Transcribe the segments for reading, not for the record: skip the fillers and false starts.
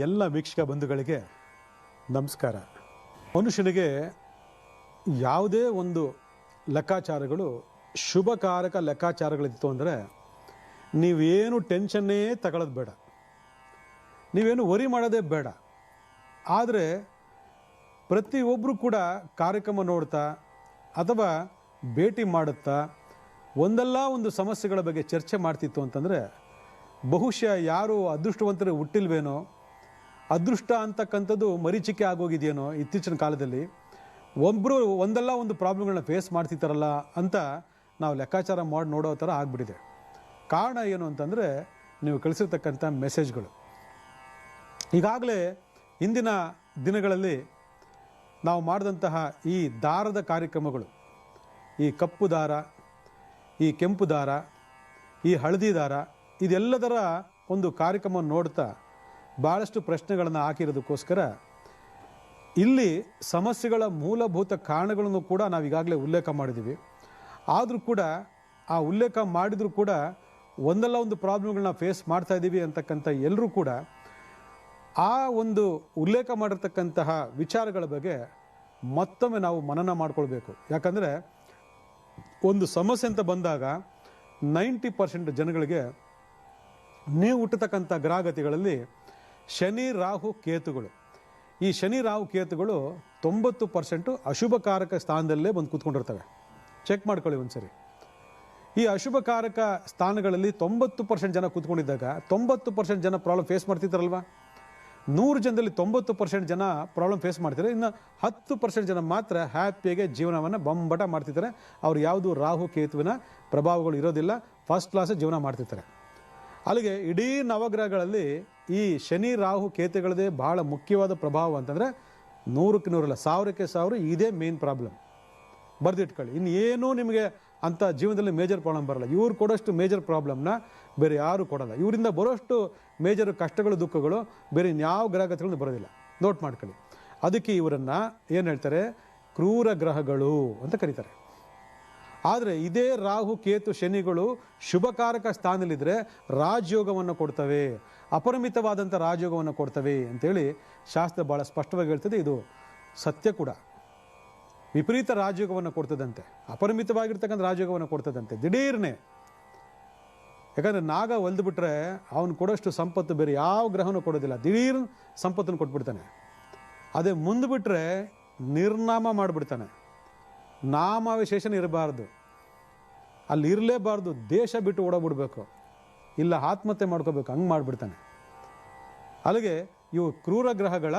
ಎಲ್ಲ ವೀಕ್ಷಕ ಬಂಧುಗಳಿಗೆ ನಮಸ್ಕಾರ. ಮನುಷ್ಯನಿಗೆ ಯಾವುದೇ ಒಂದು ಲೆಕ್ಕಾಚಾರಗಳು ಶುಭಕಾರಕ ಲೆಕ್ಕಾಚಾರಗಳಿತ್ತು ಅಂದರೆ ನೀವೇನು ಟೆನ್ಷನ್ನೇ ತಗೊಳ್ಳೋದು ಬೇಡ, ನೀವೇನು ವರಿ ಮಾಡೋದೇ ಬೇಡ. ಆದರೆ ಪ್ರತಿಯೊಬ್ಬರು ಕೂಡ ಕಾರ್ಯಕ್ರಮ ನೋಡ್ತಾ ಅಥವಾ ಭೇಟಿ ಮಾಡುತ್ತಾ ಒಂದಲ್ಲ ಒಂದು ಸಮಸ್ಯೆಗಳ ಬಗ್ಗೆ ಚರ್ಚೆ ಮಾಡ್ತಿತ್ತು ಅಂತಂದರೆ ಬಹುಶಃ ಯಾರು ಅದೃಷ್ಟವಂತರು ಹುಟ್ಟಿಲ್ವೇನೋ, ಅದೃಷ್ಟ ಅಂತಕ್ಕಂಥದ್ದು ಮರೀಚಿಕೆ ಆಗೋಗಿದೆಯೇನೋ ಇತ್ತೀಚಿನ ಕಾಲದಲ್ಲಿ, ಒಬ್ಬರು ಒಂದಲ್ಲ ಒಂದು ಪ್ರಾಬ್ಲಮ್ಗಳನ್ನ ಫೇಸ್ ಮಾಡ್ತಿರ್ತಾರಲ್ಲ ಅಂತ ನಾವು ಲೆಕ್ಕಾಚಾರ ಮಾಡಿ ನೋಡೋ ಥರ ಆಗಿಬಿಟ್ಟಿದೆ. ಕಾರಣ ಏನು ಅಂತಂದರೆ ನೀವು ಕಳಿಸಿರ್ತಕ್ಕಂಥ ಮೆಸೇಜ್ಗಳು. ಈಗಾಗಲೇ ಇಂದಿನ ದಿನಗಳಲ್ಲಿ ನಾವು ಮಾಡಿದಂತಹ ಈ ದಾರದ ಕಾರ್ಯಕ್ರಮಗಳು, ಈ ಕಪ್ಪು ದಾರ, ಈ ಕೆಂಪು ದಾರ, ಈ ಹಳದಿ ದಾರ, ಇದೆಲ್ಲದರ ಒಂದು ಕಾರ್ಯಕ್ರಮವನ್ನು ನೋಡ್ತಾ ಭಾಳಷ್ಟು ಪ್ರಶ್ನೆಗಳನ್ನು ಹಾಕಿರೋದಕ್ಕೋಸ್ಕರ ಇಲ್ಲಿ ಸಮಸ್ಯೆಗಳ ಮೂಲಭೂತ ಕಾರಣಗಳನ್ನು ಕೂಡ ನಾವು ಈಗಾಗಲೇ ಉಲ್ಲೇಖ ಮಾಡಿದ್ದೀವಿ. ಆದರೂ ಕೂಡ ಆ ಉಲ್ಲೇಖ ಮಾಡಿದರೂ ಕೂಡ ಒಂದಲ್ಲ ಒಂದು ಪ್ರಾಬ್ಲಮ್ಗಳನ್ನ ಫೇಸ್ ಮಾಡ್ತಾ ಇದ್ದೀವಿ ಅಂತಕ್ಕಂಥ ಎಲ್ಲರೂ ಕೂಡ ಆ ಒಂದು ಉಲ್ಲೇಖ ಮಾಡಿರ್ತಕ್ಕಂತಹ ವಿಚಾರಗಳ ಬಗ್ಗೆ ಮತ್ತೊಮ್ಮೆ ನಾವು ಮನನ ಮಾಡ್ಕೊಳ್ಬೇಕು. ಯಾಕಂದರೆ ಒಂದು ಸಮಸ್ಯೆ ಅಂತ ಬಂದಾಗ 90% ಜನಗಳಿಗೆ ನೀವು ಹುಟ್ಟತಕ್ಕಂಥ ಗ್ರಹಗತಿಗಳಲ್ಲಿ ಶನಿ ರಾಹು ಕೇತುಗಳು, ಈ ಶನಿ ರಾಹು ಕೇತುಗಳು 90% ಅಶುಭಕಾರಕ ಸ್ಥಾನದಲ್ಲೇ ಬಂದು ಕೂತ್ಕೊಂಡಿರ್ತವೆ. ಚೆಕ್ ಮಾಡ್ಕೊಳ್ಳಿ ಒಂದ್ಸರಿ. ಈ ಅಶುಭಕಾರಕ ಸ್ಥಾನಗಳಲ್ಲಿ 90% ಜನ ಕೂತ್ಕೊಂಡಿದ್ದಾಗ 90% ಜನ ಪ್ರಾಬ್ಲಮ್ ಫೇಸ್ ಮಾಡ್ತಿರ್ತಾರಲ್ವ. 100 ಜನದಲ್ಲಿ 90% ಜನ ಪ್ರಾಬ್ಲಮ್ ಫೇಸ್ ಮಾಡ್ತಾರೆ, ಇನ್ನು 10% ಜನ ಮಾತ್ರ ಹ್ಯಾಪಿಯಾಗಿ ಜೀವನವನ್ನು ಬಂಬಟ ಮಾಡ್ತಿರ್ತಾರೆ. ಅವ್ರು ಯಾವುದು ರಾಹು ಕೇತುವಿನ ಪ್ರಭಾವಗಳು ಇರೋದಿಲ್ಲ, ಫಸ್ಟ್ ಕ್ಲಾಸ್ ಜೀವನ ಮಾಡ್ತಿರ್ತಾರೆ. ಅಲ್ಲಿಗೆ ಇಡೀ ನವಗ್ರಹಗಳಲ್ಲಿ ಈ ಶನಿ ರಾಹು ಕೇತುಗಳದೇ ಬಹಳ ಮುಖ್ಯವಾದ ಪ್ರಭಾವ ಅಂತಂದರೆ 100ಕ್ಕೆ 100 ಅಲ್ಲ, 1000ಕ್ಕೆ 1000 ಇದೇ ಮೇನ್ ಪ್ರಾಬ್ಲಮ್. ಬರೆದಿಟ್ಕೊಳ್ಳಿ. ಇನ್ನೇನೂ ನಿಮಗೆ ಅಂಥ ಜೀವನದಲ್ಲಿ ಮೇಜರ್ ಪ್ರಾಬ್ಲಮ್ ಬರಲ್ಲ. ಇವ್ರು ಕೊಡೋಷ್ಟು ಮೇಜರ್ ಪ್ರಾಬ್ಲಮ್ನ ಬೇರೆ ಯಾರು ಕೊಡಲ್ಲ. ಇವರಿಂದ ಬರೋಷ್ಟು ಮೇಜರ್ ಕಷ್ಟಗಳು ದುಃಖಗಳು ಬೇರೆ ಇನ್ಯಾವ ಗ್ರಹಗತಿಗಳನ್ನು ಬರೋದಿಲ್ಲ. ನೋಟ್ ಮಾಡ್ಕೊಳ್ಳಿ. ಅದಕ್ಕೆ ಇವರನ್ನು ಏನು ಹೇಳ್ತಾರೆ, ಕ್ರೂರ ಗ್ರಹಗಳು ಅಂತ ಕರೀತಾರೆ. ಆದರೆ ಇದೇ ರಾಹು ಕೇತು ಶನಿಗಳು ಶುಭಕಾರಕ ಸ್ಥಾನದಲ್ಲಿದ್ದರೆ ರಾಜಯೋಗವನ್ನು ಕೊಡ್ತವೆ, ಅಪರಿಮಿತವಾದಂಥ ರಾಜಯೋಗವನ್ನು ಕೊಡ್ತವೆ ಅಂತೇಳಿ ಶಾಸ್ತ್ರ ಭಾಳ ಸ್ಪಷ್ಟವಾಗಿ ಹೇಳ್ತದೆ. ಇದು ಸತ್ಯ ಕೂಡ. ವಿಪರೀತ ರಾಜಯೋಗವನ್ನು ಕೊಡ್ತದಂತೆ, ಅಪರಿಮಿತವಾಗಿರ್ತಕ್ಕಂಥ ರಾಜಯೋಗವನ್ನು ಕೊಡ್ತದಂತೆ ದಿಢೀರ್ನೆ. ಯಾಕಂದರೆ ನಾಗ ಒಲ್ದುಬಿಟ್ರೆ ಅವನು ಕೊಡೋಷ್ಟು ಸಂಪತ್ತು ಬೇರೆ ಯಾವ ಗ್ರಹನೂ ಕೊಡೋದಿಲ್ಲ. ದಿಢೀರ್ ಸಂಪತ್ತನ್ನು ಕೊಟ್ಬಿಡ್ತಾನೆ. ಅದೇ ಮುಂದೆ ಬಿಟ್ಟರೆ ನಿರ್ನಾಮ ಮಾಡಿಬಿಡ್ತಾನೆ. ನಾಮಾವಿಶೇಷನ ಇರಬಾರ್ದು, ಅಲ್ಲಿ ಇರಲೇಬಾರ್ದು, ದೇಶ ಬಿಟ್ಟು ಓಡೋಗ್ಬಿಡ್ಬೇಕು, ಇಲ್ಲ ಆತ್ಮಹತ್ಯೆ ಮಾಡ್ಕೋಬೇಕು, ಹಂಗೆ ಮಾಡಿಬಿಡ್ತಾನೆ. ಅಲ್ಲಿಗೆ ಇವು ಕ್ರೂರ ಗ್ರಹಗಳ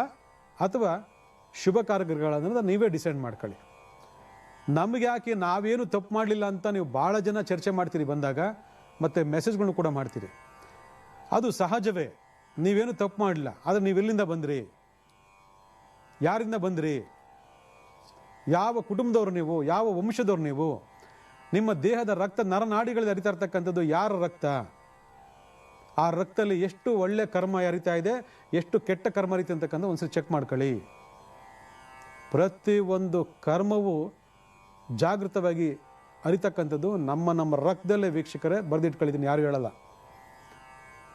ಅಥವಾ ಶುಭಕಾರಕ ಗ್ರಹಗಳ ಅನ್ನೋದು ನೀವೇ ಡಿಸೈಡ್ ಮಾಡ್ಕೊಳ್ಳಿ. ನಮಗೆ ಯಾಕೆ ನಾವೇನು ತಪ್ಪು ಮಾಡಲಿಲ್ಲ ಅಂತ ನೀವು ಭಾಳ ಜನ ಚರ್ಚೆ ಮಾಡ್ತೀರಿ ಬಂದಾಗ, ಮತ್ತು ಮೆಸೇಜ್ಗಳನ್ನು ಕೂಡ ಮಾಡ್ತೀರಿ. ಅದು ಸಹಜವೇ, ನೀವೇನು ತಪ್ಪು ಮಾಡಲಿಲ್ಲ. ಆದರೆ ನೀವೆಲ್ಲಿಂದ ಬಂದ್ರಿ, ಯಾರಿಂದ ಬಂದ್ರಿ, ಯಾವ ಕುಟುಂಬದವ್ರು ನೀವು, ಯಾವ ವಂಶದವ್ರು ನೀವು, ನಿಮ್ಮ ದೇಹದ ರಕ್ತ ನರನಾಡಿಗಳಲ್ಲಿ ಹರಿತಾ ಇರ್ತಕ್ಕಂಥದ್ದು ಯಾರ ರಕ್ತ, ಆ ರಕ್ತದಲ್ಲಿ ಎಷ್ಟು ಒಳ್ಳೆ ಕರ್ಮ ಹರಿತಾ ಇದೆ, ಎಷ್ಟು ಕೆಟ್ಟ ಕರ್ಮ ಹರಿತಾ ಅಂತಕ್ಕಂಥ ಒಂದ್ಸರಿ ಚೆಕ್ ಮಾಡ್ಕೊಳ್ಳಿ. ಪ್ರತಿಯೊಂದು ಕರ್ಮವು ಜಾಗೃತವಾಗಿ ಹರಿತಕ್ಕಂಥದ್ದು ನಮ್ಮ ರಕ್ತದಲ್ಲೇ ವೀಕ್ಷಕರೇ. ಬರೆದಿಟ್ಕೊಳ್ಳಿದ್ದೀನಿ, ಯಾರು ಹೇಳಲ್ಲ.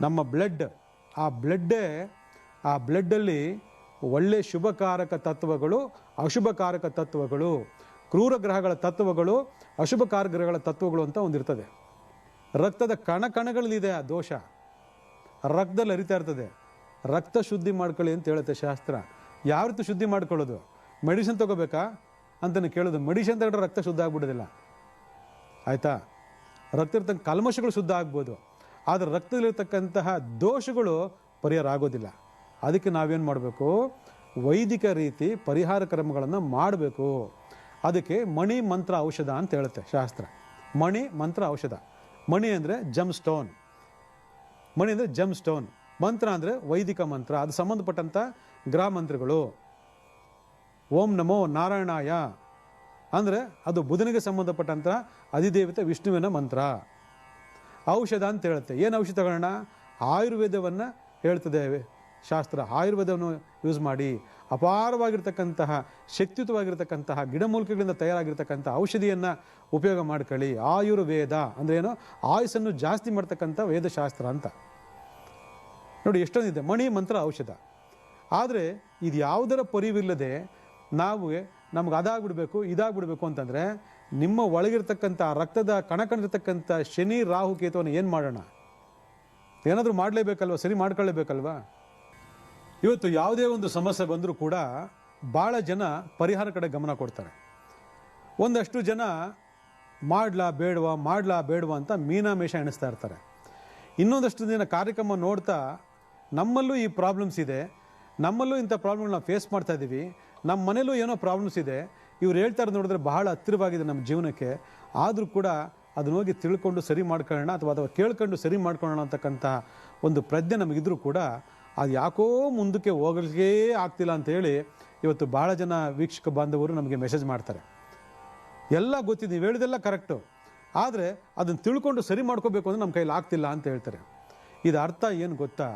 ನಮ್ಮ ಬ್ಲಡ್, ಆ ಬ್ಲಡ್ಡಲ್ಲಿ ಒಳ್ಳೆ ಶುಭಕಾರಕ ತತ್ವಗಳು, ಅಶುಭಕಾರಕ ತತ್ವಗಳು, ಕ್ರೂರ ಗ್ರಹಗಳ ತತ್ವಗಳು, ಅಶುಭಕಾರಕ ಗ್ರಹಗಳ ತತ್ವಗಳು ಅಂತ ಒಂದಿರ್ತದೆ. ರಕ್ತದ ಕಣಕಣಗಳಲ್ಲಿದೆ ಆ ದೋಷ, ರಕ್ತದಲ್ಲಿ ಹರಿತಾ ಇರ್ತದೆ. ರಕ್ತ ಶುದ್ಧಿ ಮಾಡ್ಕೊಳ್ಳಿ ಅಂತ ಹೇಳುತ್ತೆ ಶಾಸ್ತ್ರ. ಯಾವ ರೀತಿ ಶುದ್ಧಿ ಮಾಡ್ಕೊಳ್ಳೋದು? ಮೆಡಿಸಿನ್ ತಗೋಬೇಕಾ ಅಂತಲೇ ಕೇಳೋದು. ಮೆಡಿಸಿನ್ ತಗೊಂಡ್ರೆ ರಕ್ತ ಶುದ್ಧ ಆಗ್ಬಿಡೋದಿಲ್ಲ, ಆಯಿತಾ? ರಕ್ತ ಇರ್ತಕ್ಕ ಕಲ್ಮಶಗಳು ಶುದ್ಧ ಆಗ್ಬೋದು, ಆದರೆ ರಕ್ತದಲ್ಲಿರ್ತಕ್ಕಂತಹ ದೋಷಗಳು ಪರಿಹಾರ ಆಗೋದಿಲ್ಲ. ಅದಕ್ಕೆ ನಾವೇನು ಮಾಡಬೇಕು, ವೈದಿಕ ರೀತಿ ಪರಿಹಾರ ಕ್ರಮಗಳನ್ನು ಮಾಡಬೇಕು. ಅದಕ್ಕೆ ಮಣಿ ಮಂತ್ರ ಔಷಧ ಅಂತ ಹೇಳುತ್ತೆ ಶಾಸ್ತ್ರ. ಮಣಿ ಮಂತ್ರ ಔಷಧ. ಮಣಿ ಅಂದರೆ ಜಮ್ ಸ್ಟೋನ್, ಮಣಿ ಅಂದರೆ ಜಮ್ ಸ್ಟೋನ್, ಮಂತ್ರ ಅಂದರೆ ವೈದಿಕ ಮಂತ್ರ, ಅದು ಸಂಬಂಧಪಟ್ಟಂಥ ಗ್ರಹ ಮಂತ್ರಗಳು. ಓಂ ನಮೋ ನಾರಾಯಣಾಯ ಅಂದರೆ ಅದು ಬುಧನಿಗೆ ಸಂಬಂಧಪಟ್ಟಂಥ ಅಧಿದೇವತೆ ವಿಷ್ಣುವಿನ ಮಂತ್ರ. ಔಷಧ ಅಂತ ಹೇಳುತ್ತೆ. ಏನು ಔಷಧ ತಗೊಳ್ಳೋಣ? ಆಯುರ್ವೇದವನ್ನು ಹೇಳ್ತದೆ ಶಾಸ್ತ್ರ. ಆಯುರ್ವೇದವನ್ನು ಯೂಸ್ ಮಾಡಿ ಅಪಾರವಾಗಿರ್ತಕ್ಕಂತಹ ಶಕ್ತಿಯುತವಾಗಿರ್ತಕ್ಕಂತಹ ಗಿಡಮೂಲಿಕೆಗಳಿಂದ ತಯಾರಾಗಿರ್ತಕ್ಕಂಥ ಔಷಧಿಯನ್ನು ಉಪಯೋಗ ಮಾಡ್ಕೊಳ್ಳಿ. ಆಯುರ್ವೇದ ಅಂದರೆ ಏನು? ಆಯುಸ್ಸನ್ನು ಜಾಸ್ತಿ ಮಾಡ್ತಕ್ಕಂಥ ವೇದಶಾಸ್ತ್ರ ಅಂತ. ನೋಡಿ ಎಷ್ಟೊಂದಿದೆ. ಮಣಿ ಮಂತ್ರ ಔಷಧ. ಆದರೆ ಇದು ಯಾವುದರ ಪರಿವಿಲ್ಲದೆ ನಾವು ನಮ್ಗೆ ಅದಾಗ್ಬಿಡ್ಬೇಕು ಇದಾಗ್ಬಿಡ್ಬೇಕು ಅಂತಂದರೆ ನಿಮ್ಮ ಒಳಗಿರ್ತಕ್ಕಂಥ ರಕ್ತದ ಕಣಕಣಿರ್ತಕ್ಕಂಥ ಶನಿ ರಾಹು ಕೇತುವನ್ನು ಏನು ಮಾಡೋಣ? ಏನಾದರೂ ಮಾಡಲೇಬೇಕಲ್ವ, ಸರಿ ಮಾಡ್ಕೊಳ್ಳೇಬೇಕಲ್ವ? ಇವತ್ತು ಯಾವುದೇ ಒಂದು ಸಮಸ್ಯೆ ಬಂದರೂ ಕೂಡ ಭಾಳ ಜನ ಪರಿಹಾರ ಕಡೆ ಗಮನ ಕೊಡ್ತಾರೆ. ಒಂದಷ್ಟು ಜನ ಮಾಡ್ಲಾ ಬೇಡವಾ ಅಂತ ಮೀನಾಮೇಷ ಎಣಿಸ್ತಾ ಇರ್ತಾರೆ. ಇನ್ನೊಂದಷ್ಟು ದಿನ ಕಾರ್ಯಕ್ರಮ ನೋಡ್ತಾ ನಮ್ಮಲ್ಲೂ ಈ ಪ್ರಾಬ್ಲಮ್ಸ್ ಇದೆ, ನಮ್ಮಲ್ಲೂ ಇಂಥ ಪ್ರಾಬ್ಲಮ್ಗಳನ್ನ ಫೇಸ್ ಮಾಡ್ತಾ ಇದ್ದೀವಿ, ನಮ್ಮ ಮನೇಲೂ ಏನೋ ಪ್ರಾಬ್ಲಮ್ಸ್ ಇದೆ, ಇವ್ರು ಹೇಳ್ತಾರೆ ನೋಡಿದ್ರೆ ಬಹಳ ಹತ್ತಿರವಾಗಿದೆ ನಮ್ಮ ಜೀವನಕ್ಕೆ, ಆದರೂ ಕೂಡ ಅದನ್ನ ಹೋಗಿ ತಿಳ್ಕೊಂಡು ಸರಿ ಮಾಡ್ಕೊಳ್ಳೋಣ ಅಥವಾ ಕೇಳ್ಕೊಂಡು ಸರಿ ಮಾಡ್ಕೊಳ್ಳೋಣ ಅಂತಕ್ಕಂಥ ಒಂದು ಪ್ರಜ್ಞೆ ನಮಗಿದ್ರೂ ಕೂಡ ಅದು ಯಾಕೋ ಮುಂದಕ್ಕೆ ಹೋಗಲಿಕ್ಕೆ ಆಗ್ತಿಲ್ಲ ಅಂತೇಳಿ ಇವತ್ತು ಭಾಳ ಜನ ವೀಕ್ಷಕ ಬಾಂಧವರು ನಮಗೆ ಮೆಸೇಜ್ ಮಾಡ್ತಾರೆ. ಎಲ್ಲ ಗೊತ್ತಿದೆ, ನೀವು ಹೇಳಿದೆಲ್ಲ ಕರೆಕ್ಟು, ಆದರೆ ಅದನ್ನು ತಿಳ್ಕೊಂಡು ಸರಿ ಮಾಡ್ಕೋಬೇಕು ಅಂದರೆ ನಮ್ಮ ಕೈಲಿ ಆಗ್ತಿಲ್ಲ ಅಂತ ಹೇಳ್ತಾರೆ. ಇದು ಅರ್ಥ ಏನು ಗೊತ್ತಾ?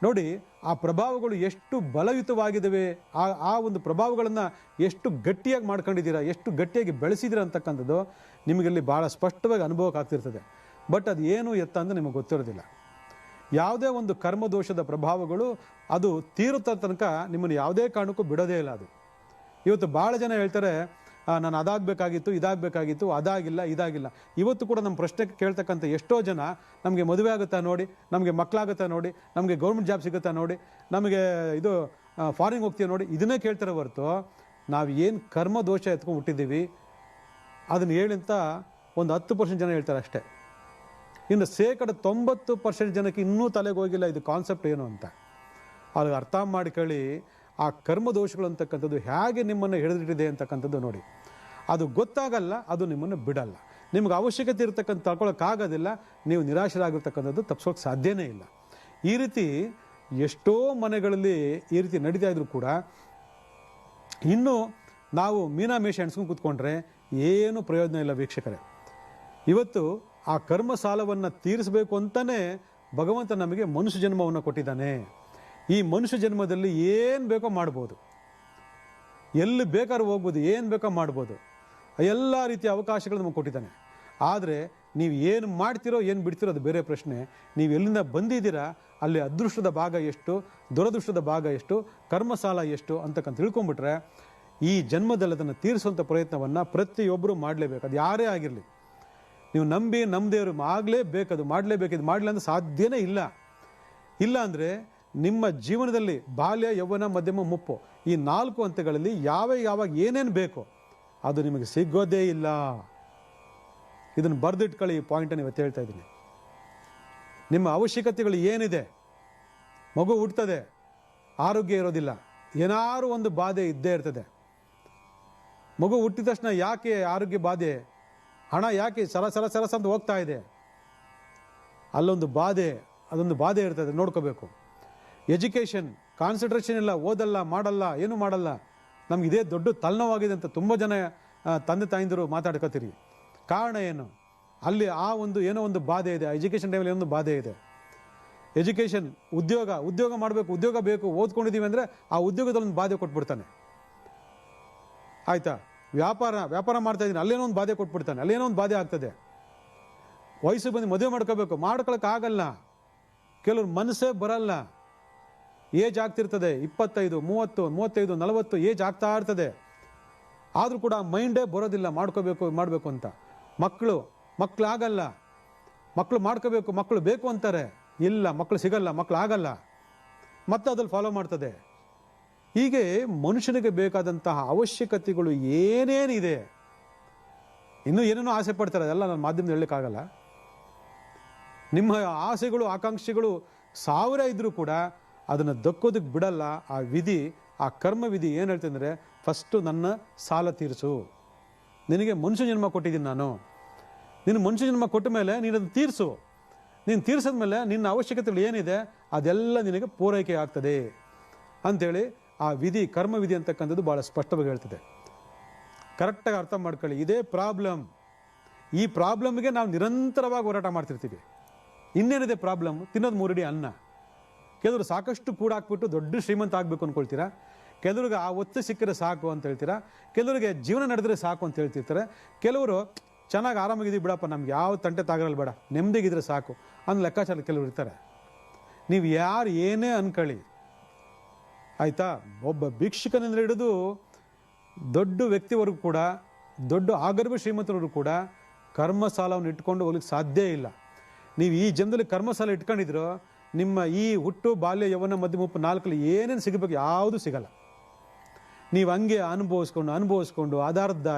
ನೋಡಿ, ಆ ಪ್ರಭಾವಗಳು ಎಷ್ಟು ಬಲಯುತವಾಗಿದ್ದಾವೆ, ಆ ಒಂದು ಪ್ರಭಾವಗಳನ್ನು ಎಷ್ಟು ಗಟ್ಟಿಯಾಗಿ ಮಾಡ್ಕೊಂಡಿದ್ದೀರಾ, ಎಷ್ಟು ಗಟ್ಟಿಯಾಗಿ ಬೆಳೆಸಿದ್ದೀರಾ ಅಂತಕ್ಕಂಥದ್ದು ನಿಮಗಲ್ಲಿ ಭಾಳ ಸ್ಪಷ್ಟವಾಗಿ ಅನುಭವಕ್ಕೆ ಆಗ್ತಿರ್ತದೆ. ಬಟ್ ಅದು ಏನು ಎತ್ತ ಅಂದರೆ ನಿಮಗೆ ಗೊತ್ತಿರೋದಿಲ್ಲ. ಯಾವುದೇ ಒಂದು ಕರ್ಮದೋಷದ ಪ್ರಭಾವಗಳು ಅದು ತೀರುತ್ತ ತನಕ ನಿಮ್ಮನ್ನು ಯಾವುದೇ ಕಾರಣಕ್ಕೂ ಬಿಡೋದೇ ಇಲ್ಲ. ಅದು ಇವತ್ತು ಭಾಳ ಜನ ಹೇಳ್ತಾರೆ, ನಾನು ಅದಾಗಬೇಕಾಗಿತ್ತು, ಇದಾಗಬೇಕಾಗಿತ್ತು, ಅದಾಗಿಲ್ಲ, ಇದಾಗಿಲ್ಲ. ಇವತ್ತು ಕೂಡ ನಮ್ಮ ಪ್ರಶ್ನೆ ಕೇಳ್ತಕ್ಕಂಥ ಎಷ್ಟೋ ಜನ ನಮಗೆ ಮದುವೆ ಆಗುತ್ತಾ ನೋಡಿ, ನಮಗೆ ಮಕ್ಕಳಾಗುತ್ತಾ ನೋಡಿ, ನಮಗೆ ಗೌರ್ಮೆಂಟ್ ಜಾಬ್ ಸಿಗುತ್ತಾ ನೋಡಿ, ನಮಗೆ ಇದು ಫಾರಿನ್ ಹೋಗ್ತೀವಿ ನೋಡಿ, ಇದನ್ನೇ ಕೇಳ್ತಾರೆ ಹೊರತು ನಾವು ಏನು ಕರ್ಮ ದೋಷ ಎತ್ಕೊಂಡು ಹುಟ್ಟಿದ್ದೀವಿ ಅದನ್ನು ಹೇಳಿಂತ ಒಂದು 10% ಜನ ಹೇಳ್ತಾರೆ ಅಷ್ಟೇ. ಇನ್ನು 90% ಜನಕ್ಕೆ ಇನ್ನೂ ತಲೆಗೆ ಹೋಗಿಲ್ಲ ಇದು ಕಾನ್ಸೆಪ್ಟ್ ಏನು ಅಂತ. ಅದು ಅರ್ಥ ಮಾಡ್ಕೊಳ್ಳಿ. ಆ ಕರ್ಮದೋಷಗಳು ಅಂತಕ್ಕಂಥದ್ದು ಹೇಗೆ ನಿಮ್ಮನ್ನು ಹಿಡಿದಿಟ್ಟಿದೆ ಅಂತಕ್ಕಂಥದ್ದು ನೋಡಿ. ಅದು ಗೊತ್ತಾಗಲ್ಲ, ಅದು ನಿಮ್ಮನ್ನು ಬಿಡಲ್ಲ. ನಿಮ್ಗೆ ಅವಶ್ಯಕತೆ ಇರತಕ್ಕಂಥ ತಗೊಳ್ಳೋಕ್ಕಾಗೋದಿಲ್ಲ, ನೀವು ನಿರಾಶರಾಗಿರ್ತಕ್ಕಂಥದ್ದು ತಪ್ಪಿಸೋಕೆ ಸಾಧ್ಯನೇ ಇಲ್ಲ. ಈ ರೀತಿ ಎಷ್ಟೋ ಮನೆಗಳಲ್ಲಿ ಈ ರೀತಿ ನಡೀತಾ ಇದ್ರು ಕೂಡ ಇನ್ನೂ ನಾವು ಮೀನಾಮೇಷ ಎಣಿಸ್ಕೊಂಡು ಕೂತ್ಕೊಂಡ್ರೆ ಏನು ಪ್ರಯೋಜನ ಇಲ್ಲ ವೀಕ್ಷಕರೇ. ಇವತ್ತು ಆ ಕರ್ಮ ಸಾಲವನ್ನು ತೀರಿಸಬೇಕು ಅಂತಲೇ ಭಗವಂತ ನಮಗೆ ಮನುಷ್ಯ ಜನ್ಮವನ್ನು ಕೊಟ್ಟಿದ್ದಾನೆ. ಈ ಮನುಷ್ಯ ಜನ್ಮದಲ್ಲಿ ಏನು ಬೇಕೋ ಮಾಡ್ಬೋದು, ಎಲ್ಲಿ ಬೇಕಾದ್ರೂ ಹೋಗ್ಬೋದು, ಏನು ಬೇಕೋ ಮಾಡ್ಬೋದು, ಎಲ್ಲ ರೀತಿಯ ಅವಕಾಶಗಳು ನಮಗೆ ಕೊಟ್ಟಿದ್ದಾನೆ. ಆದರೆ ನೀವು ಏನು ಮಾಡ್ತಿರೋ ಏನು ಬಿಡ್ತಿರೋ ಅದು ಬೇರೆ ಪ್ರಶ್ನೆ. ನೀವು ಎಲ್ಲಿಂದ ಬಂದಿದ್ದೀರಾ ಅಲ್ಲಿ ಅದೃಷ್ಟದ ಭಾಗ ಎಷ್ಟು, ದುರದೃಷ್ಟದ ಭಾಗ ಎಷ್ಟು, ಕರ್ಮ ಸಾಲ ಎಷ್ಟು ಅಂತಕ್ಕಂತ ತಿಳ್ಕೊಂಬಿಟ್ರೆ ಈ ಜನ್ಮದಲ್ಲಿ ಅದನ್ನು ತೀರಿಸುವಂಥ ಪ್ರಯತ್ನವನ್ನು ಪ್ರತಿಯೊಬ್ಬರು ಮಾಡಲೇಬೇಕು. ಅದು ಯಾರೇ ಆಗಿರಲಿ, ನೀವು ನಂಬದೇವರು ಆಗಲೇಬೇಕು, ಅದು ಮಾಡಲೇಬೇಕು. ಇದು ಮಾಡಲಿಲ್ಲ ಅಂದರೆ ಸಾಧ್ಯನೇ ಇಲ್ಲ. ಇಲ್ಲ ಅಂದರೆ ನಿಮ್ಮ ಜೀವನದಲ್ಲಿ ಬಾಲ್ಯ, ಯೌವನ, ಮಧ್ಯಮ, ಮುಪ್ಪು ಈ 4 ಹಂತಗಳಲ್ಲಿ ಯಾವಾಗ ಏನೇನು ಬೇಕೋ ಅದು ನಿಮಗೆ ಸಿಗೋದೇ ಇಲ್ಲ. ಇದನ್ನು ಬರೆದಿಟ್ಕೊಳ್ಳಿ. ಈ ಪಾಯಿಂಟನ್ನು ಇವತ್ತು ಹೇಳ್ತಾ ಇದ್ದೀನಿ. ನಿಮ್ಮ ಅವಶ್ಯಕತೆಗಳು ಏನಿದೆ, ಮಗು ಹುಡ್ತದೆ, ಆರೋಗ್ಯ ಇರೋದಿಲ್ಲ, ಏನಾರು ಒಂದು ಬಾಧೆ ಇದ್ದೇ ಇರ್ತದೆ. ಮಗು ಹುಟ್ಟಿದ ತಕ್ಷಣ ಯಾಕೆ ಆರೋಗ್ಯ ಬಾಧೆ, ಹಣ ಯಾಕೆ ಸರಸ ಅಂತ ಹೋಗ್ತಾ ಇದೆ, ಅಲ್ಲೊಂದು ಬಾಧೆ, ಅದೊಂದು ಬಾಧೆ ಇರ್ತದೆ, ನೋಡ್ಕೋಬೇಕು. ಎಜುಕೇಷನ್ ಕಾನ್ಸಂಟ್ರೇಷನ್ ಇಲ್ಲ, ಓದಲ್ಲ, ಮಾಡಲ್ಲ, ಏನು ಮಾಡಲ್ಲ, ನಮ್ಗೆ ಇದೇ ದೊಡ್ಡ ತಲೆನೋವಾಗಿದೆ ಅಂತ ತುಂಬ ಜನ ತಂದೆ ತಾಯಿಂದರು ಮಾತಾಡ್ಕೋತೀರಿ. ಕಾರಣ ಏನು? ಅಲ್ಲಿ ಆ ಒಂದು ಏನೋ ಒಂದು ಬಾಧೆ ಇದೆ. ಎಜುಕೇಷನ್ ಟೈಮಲ್ಲಿ ಏನೋ ಬಾಧೆ ಇದೆ. ಎಜುಕೇಷನ್, ಉದ್ಯೋಗ ಮಾಡಬೇಕು, ಉದ್ಯೋಗ ಬೇಕು, ಓದ್ಕೊಂಡಿದ್ದೀವಿ ಅಂದರೆ ಆ ಉದ್ಯೋಗದಲ್ಲಿ ಒಂದು ಬಾಧೆ ಕೊಟ್ಬಿಡ್ತಾನೆ. ಆಯಿತಾ? ವ್ಯಾಪಾರ ಮಾಡ್ತಾ ಇದ್ದೀನಿ, ಅಲ್ಲೇನೋ ಒಂದು ಬಾಧೆ ಕೊಟ್ಬಿಡ್ತಾನೆ, ಅಲ್ಲೇನೋ ಒಂದು ಬಾಧೆ ಆಗ್ತದೆ. ವಯಸ್ಸು ಬಂದು ಮದುವೆ ಮಾಡ್ಕೊಳ್ಳೋಕ್ಕಾಗಲ್ಲ. ಕೆಲವ್ರು ಮನಸ್ಸೇ ಬರಲ್ಲ. ಏಜ್ ಆಗ್ತಿರ್ತದೆ, 25, 30, 35, 40 ಏಜ್ ಆಗ್ತಾ ಇರ್ತದೆ. ಆದರೂ ಕೂಡ ಮೈಂಡೇ ಬರೋದಿಲ್ಲ ಮಾಡಬೇಕು ಅಂತ. ಮಕ್ಕಳಾಗಲ್ಲ, ಮಕ್ಕಳು ಮಾಡ್ಕೋಬೇಕು, ಮಕ್ಕಳು ಬೇಕು ಅಂತಾರೆ, ಇಲ್ಲ ಮಕ್ಕಳು ಸಿಗಲ್ಲ, ಮಕ್ಕಳು ಆಗಲ್ಲ, ಮತ್ತೆ ಅದ್ರಲ್ಲಿ ಫಾಲೋ ಮಾಡ್ತದೆ. ಹೀಗೆ ಮನುಷ್ಯನಿಗೆ ಬೇಕಾದಂತಹ ಅವಶ್ಯಕತೆಗಳು ಏನೇನಿದೆ, ಇನ್ನೂ ಏನೇನೋ ಆಸೆ ಪಡ್ತಾರೆ, ಅದೆಲ್ಲ ನನ್ನ ಮಾಧ್ಯಮದಲ್ಲಿ ಹೇಳಲಿಕ್ಕಾಗಲ್ಲ. ನಿಮ್ಮ ಆಸೆಗಳು ಆಕಾಂಕ್ಷೆಗಳು 1000 ಇದ್ರೂ ಕೂಡ ಅದನ್ನು ದಕ್ಕೋದಕ್ಕೆ ಬಿಡಲ್ಲ. ಆ ವಿಧಿ, ಆ ಕರ್ಮ ವಿಧಿ ಏನು ಹೇಳ್ತಂದರೆ, ಫಸ್ಟು ನನ್ನ ಸಾಲ ತೀರಿಸು. ನಿನಗೆ ಮನುಷ್ಯ ಜನ್ಮ ಕೊಟ್ಟಿದ್ದೀನಿ ನಾನು, ನಿನ್ನ ಮನುಷ್ಯ ಜನ್ಮ ಕೊಟ್ಟ ಮೇಲೆ ನೀನು ಅದನ್ನು ತೀರಿಸು. ನೀನು ತೀರಿಸಿದ್ಮೇಲೆ ನಿನ್ನ ಅವಶ್ಯಕತೆಗಳು ಏನಿದೆ ಅದೆಲ್ಲ ನಿನಗೆ ಪೂರೈಕೆ ಆಗ್ತದೆ ಅಂಥೇಳಿ ಆ ವಿಧಿ, ಕರ್ಮ ವಿಧಿ ಅಂತಕ್ಕಂಥದ್ದು ಭಾಳ ಸ್ಪಷ್ಟವಾಗಿ ಹೇಳ್ತದೆ. ಕರೆಕ್ಟಾಗಿ ಅರ್ಥ ಮಾಡ್ಕೊಳ್ಳಿ. ಇದೇ ಪ್ರಾಬ್ಲಮ್. ಈ ಪ್ರಾಬ್ಲಮ್ಗೆ ನಾವು ನಿರಂತರವಾಗಿ ಹೋರಾಟ ಮಾಡ್ತಿರ್ತೀವಿ. ಇನ್ನೇನಿದೆ ಪ್ರಾಬ್ಲಮ್? ತಿನ್ನೋದು 3 ಅಡಿ ಅನ್ನ. ಕೆಲವರು ಸಾಕಷ್ಟು ಕೂಡಾಕ್ಬಿಟ್ಟು ದೊಡ್ಡ ಶ್ರೀಮಂತ ಆಗಬೇಕು ಅಂದ್ಕೊಳ್ತೀರಾ, ಕೆಲವ್ರಿಗೆ ಆ ಒತ್ತು ಸಿಕ್ಕರೆ ಸಾಕು ಅಂತ ಹೇಳ್ತೀರಾ, ಕೆಲವರಿಗೆ ಜೀವನ ನಡೆದ್ರೆ ಸಾಕು ಅಂತ ಹೇಳ್ತಿರ್ತಾರೆ, ಕೆಲವರು ಚೆನ್ನಾಗಿ ಆರಾಮಾಗಿದ್ದೀವಿ ಬಿಡಪ್ಪ, ನಮ್ಗೆ ಯಾವ ತಂಟೆ ತಾಗರಲ್ಲ ಬೇಡ, ನೆಮ್ಮದಿಗಿದ್ರೆ ಸಾಕು ಅನ್ನೋ ಲೆಕ್ಕಾಚಾರ ಕೆಲವರು ಇರ್ತಾರೆ. ನೀವು ಯಾರು ಏನೇ ಅನ್ಕೊಳ್ಳಿ, ಆಯಿತಾ. ಒಬ್ಬ ಭಿಕ್ಷುಕನಿಂದ ಹಿಡಿದು ದೊಡ್ಡ ವ್ಯಕ್ತಿವರೆಗೂ ಕೂಡ, ದೊಡ್ಡ ಆಗರ್ಭ ಶ್ರೀಮಂತರವರು ಕೂಡ ಕರ್ಮ ಸಾಲವನ್ನು ಇಟ್ಕೊಂಡು ಹೋಗ್ಲಿಕ್ಕೆ ಸಾಧ್ಯ ಇಲ್ಲ. ನೀವು ಈ ಜನ್ಮದಲ್ಲಿ ಕರ್ಮ ಸಾಲ ಇಟ್ಕೊಂಡಿದ್ರು, ನಿಮ್ಮ ಈ ಹುಟ್ಟು ಬಾಲ್ಯ ಯೌವನ ಮಧ್ಯ ಮುಪ್ಪು ನಾಲ್ಕಲ್ಲಿ ಏನೇನು ಸಿಗಬೇಕು ಯಾವುದೂ ಸಿಗಲ್ಲ. ನೀವು ಹಂಗೆ ಅನುಭವಿಸ್ಕೊಂಡು ಅದಾರ್ಧ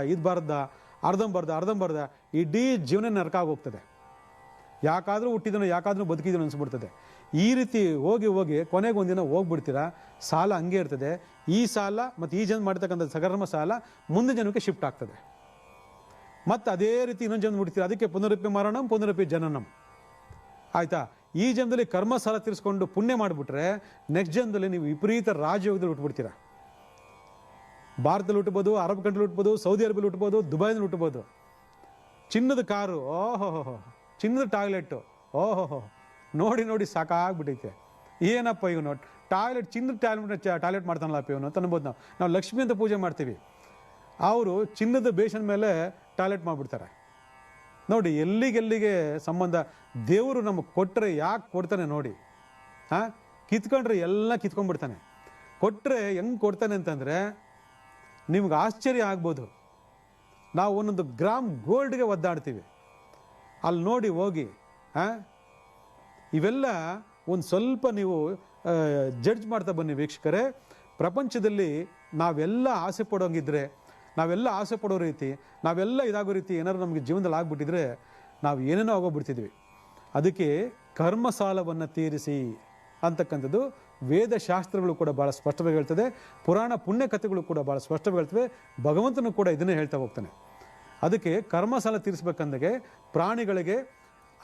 ಅರ್ಧಂಬರ್ಧ ಇಡೀ ಜೀವನ ನರಕ ಆಗೋಗ್ತದೆ. ಯಾಕಾದರೂ ಹುಟ್ಟಿದನೋ ಯಾಕಾದರೂ ಬದುಕಿದನೋ ಅನಿಸ್ಬಿಡ್ತದೆ. ಈ ರೀತಿ ಹೋಗಿ ಕೊನೆಗೆ ಒಂದಿನ ಹೋಗ್ಬಿಡ್ತೀರಾ, ಸಾಲ ಹಂಗೆ ಇರ್ತದೆ. ಈ ಸಾಲ ಮತ್ತು ಈ ಜನ್ಮ ಮಾಡ್ತಕ್ಕಂಥ ಸಕರ್ಮ ಸಾಲ ಮುಂದೆ ಜನ್ಮಕ್ಕೆ ಶಿಫ್ಟ್ ಆಗ್ತದೆ. ಮತ್ತು ಅದೇ ರೀತಿ ಇನ್ನೊಂದು ಜನ್ಮ ಬಿಡ್ತೀರಾ. ಅದಕ್ಕೆ ಪುನರಪಿ ಮರಣಂ ಪುನರಪಿ ಜನನಂ. ಆಯಿತಾ. ಈ ಜನ್ಮದಲ್ಲಿ ಕರ್ಮ ಸಾಲ ತೀರಿಸ್ಕೊಂಡು ಪುಣ್ಯ ಮಾಡಿಬಿಟ್ರೆ ನೆಕ್ಸ್ಟ್ ಜನ್ಮದಲ್ಲಿ ನೀವು ವಿಪರೀತ ರಾಜಯೋಗದಲ್ಲಿ ಹುಟ್ಟುಬಿಡ್ತೀರಾ. ಭಾರತದಲ್ಲಿ ಹುಟ್ಟಬೋದು, ಅರಬ್ ಕಂಟ್ರಿಲಿ ಹುಟ್ಟಬೋದು, ಸೌದಿ ಅರೇಬಿಯಲ್ಲಿ ಹುಟ್ಟಬೋದು, ದುಬೈನಲ್ಲಿ ಹುಟ್ಟಬೋದು. ಚಿನ್ನದ ಕಾರು, ಓಹೋ, ಚಿನ್ನದ ಟಾಯ್ಲೆಟ್ಟು, ಓಹೋ, ನೋಡಿ ಸಾಕಾಗ್ಬಿಟ್ಟೈತೆ. ಏನಪ್ಪ ಇವನು ಚಿನ್ನದ ಟಾಯ್ಲೆಟ್ ಮಾಡ್ತಾನಲ್ಲ ಅಪ್ಪ ಇವನು ಅಂತ ಅನ್ಬೋದು. ನಾವು ಲಕ್ಷ್ಮಿ ಅಂತ ಪೂಜೆ ಮಾಡ್ತೀವಿ, ಅವರು ಚಿನ್ನದ ಬೇಷನ್ ಮೇಲೆ ಟಾಯ್ಲೆಟ್ ಮಾಡಿಬಿಡ್ತಾರೆ. ನೋಡಿ ಎಲ್ಲಿಗೆಲ್ಲಿಗೆ ಸಂಬಂಧ. ದೇವರು ನಮಗೆ ಕೊಟ್ಟರೆ ಯಾಕೆ ಕೊಡ್ತಾನೆ ನೋಡಿ. ಕಿತ್ಕೊಂಡ್ರೆ ಎಲ್ಲ ಕಿತ್ಕೊಂಡ್ಬಿಡ್ತಾನೆ. ಕೊಟ್ಟರೆ ಹೆಂಗೆ ಕೊಡ್ತಾನೆ ಅಂತಂದರೆ ನಿಮ್ಗೆ ಆಶ್ಚರ್ಯ ಆಗ್ಬೋದು. ನಾವು ಒಂದೊಂದು ಗ್ರಾಮ್ ಗೋಲ್ಡ್ಗೆ ಒದ್ದಾಡ್ತೀವಿ. ಅಲ್ಲಿ ನೋಡಿ ಹೋಗಿ ಇವೆಲ್ಲ ಒಂದು ಸ್ವಲ್ಪ ನೀವು ಜಡ್ಜ್ ಮಾಡ್ತಾ ಬನ್ನಿ ವೀಕ್ಷಕರೇ. ಪ್ರಪಂಚದಲ್ಲಿ ನಾವೆಲ್ಲ ಆಸೆ ಪಡೋಂಗಿದ್ರೆ, ನಾವೆಲ್ಲ ಆಸೆ ಪಡೋ ರೀತಿ, ನಾವೆಲ್ಲ ಇದಾಗೋ ರೀತಿ ಏನಾದ್ರು ನಮಗೆ ಜೀವನದಲ್ಲಿ ಆಗ್ಬಿಟ್ಟಿದ್ರೆ ನಾವು ಏನೇನೋ ಆಗೋಗ್ಬಿಡ್ತಿದ್ವಿ. ಅದಕ್ಕೆ ಕರ್ಮ ಸಾಲವನ್ನು ತೀರಿಸಿ ಅಂತಕ್ಕಂಥದ್ದು ವೇದಶಾಸ್ತ್ರಗಳು ಕೂಡ ಭಾಳ ಸ್ಪಷ್ಟವಾಗಿ ಹೇಳ್ತದೆ. ಪುರಾಣ ಪುಣ್ಯ ಕಥೆಗಳು ಕೂಡ ಭಾಳ ಸ್ಪಷ್ಟವಾಗಿ ಹೇಳ್ತವೆ. ಭಗವಂತನು ಕೂಡ ಇದನ್ನೇ ಹೇಳ್ತಾ ಹೋಗ್ತಾನೆ. ಅದಕ್ಕೆ ಕರ್ಮ ಸಾಲ ತೀರಿಸ್ಬೇಕಂದಾಗೆ ಪ್ರಾಣಿಗಳಿಗೆ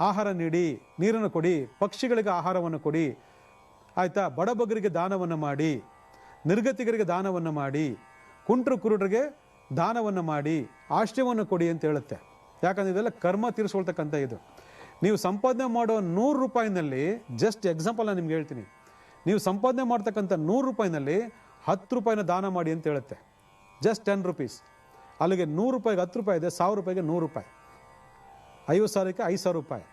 ಆಹಾರ ನೀಡಿ, ನೀರನ್ನು ಕೊಡಿ, ಪಕ್ಷಿಗಳಿಗೆ ಆಹಾರವನ್ನು ಕೊಡಿ, ಆಯಿತಾ. ಬಡಬಗರಿಗೆ ದಾನವನ್ನು ಮಾಡಿ, ನಿರ್ಗತಿಗರಿಗೆ ದಾನವನ್ನು ಮಾಡಿ, ಕುಂಟರು ಕುರುಡರಿಗೆ ದಾನವನ್ನು ಮಾಡಿ, ಆಶ್ರಯವನ್ನು ಕೊಡಿ ಅಂತ ಹೇಳುತ್ತೆ. ಯಾಕಂದರೆ ಇದೆಲ್ಲ ಕರ್ಮ ತೀರಿಸ್ಕೊಳ್ತಕ್ಕಂಥ ಇದು. ನೀವು ಸಂಪಾದನೆ ಮಾಡೋ 100 ರೂಪಾಯಿನಲ್ಲಿ, ಜಸ್ಟ್ ಎಕ್ಸಾಂಪಲ್ ನಾನು ನಿಮ್ಗೆ ಹೇಳ್ತೀನಿ, ನೀವು ಸಂಪಾದನೆ ಮಾಡ್ತಕ್ಕಂಥ 100 ರೂಪಾಯಿನಲ್ಲಿ 10 ರೂಪಾಯಿನ ದಾನ ಮಾಡಿ ಅಂತ ಹೇಳುತ್ತೆ. Just 10 rupees. ಅಲ್ಲಿಗೆ 100 ರೂಪಾಯಿಗೆ 10 ರೂಪಾಯಿ ಇದೆ, 1000 ರೂಪಾಯಿಗೆ 100 ರೂಪಾಯಿ, 50,000ಕ್ಕೆ 5,000 ರೂಪಾಯಿ.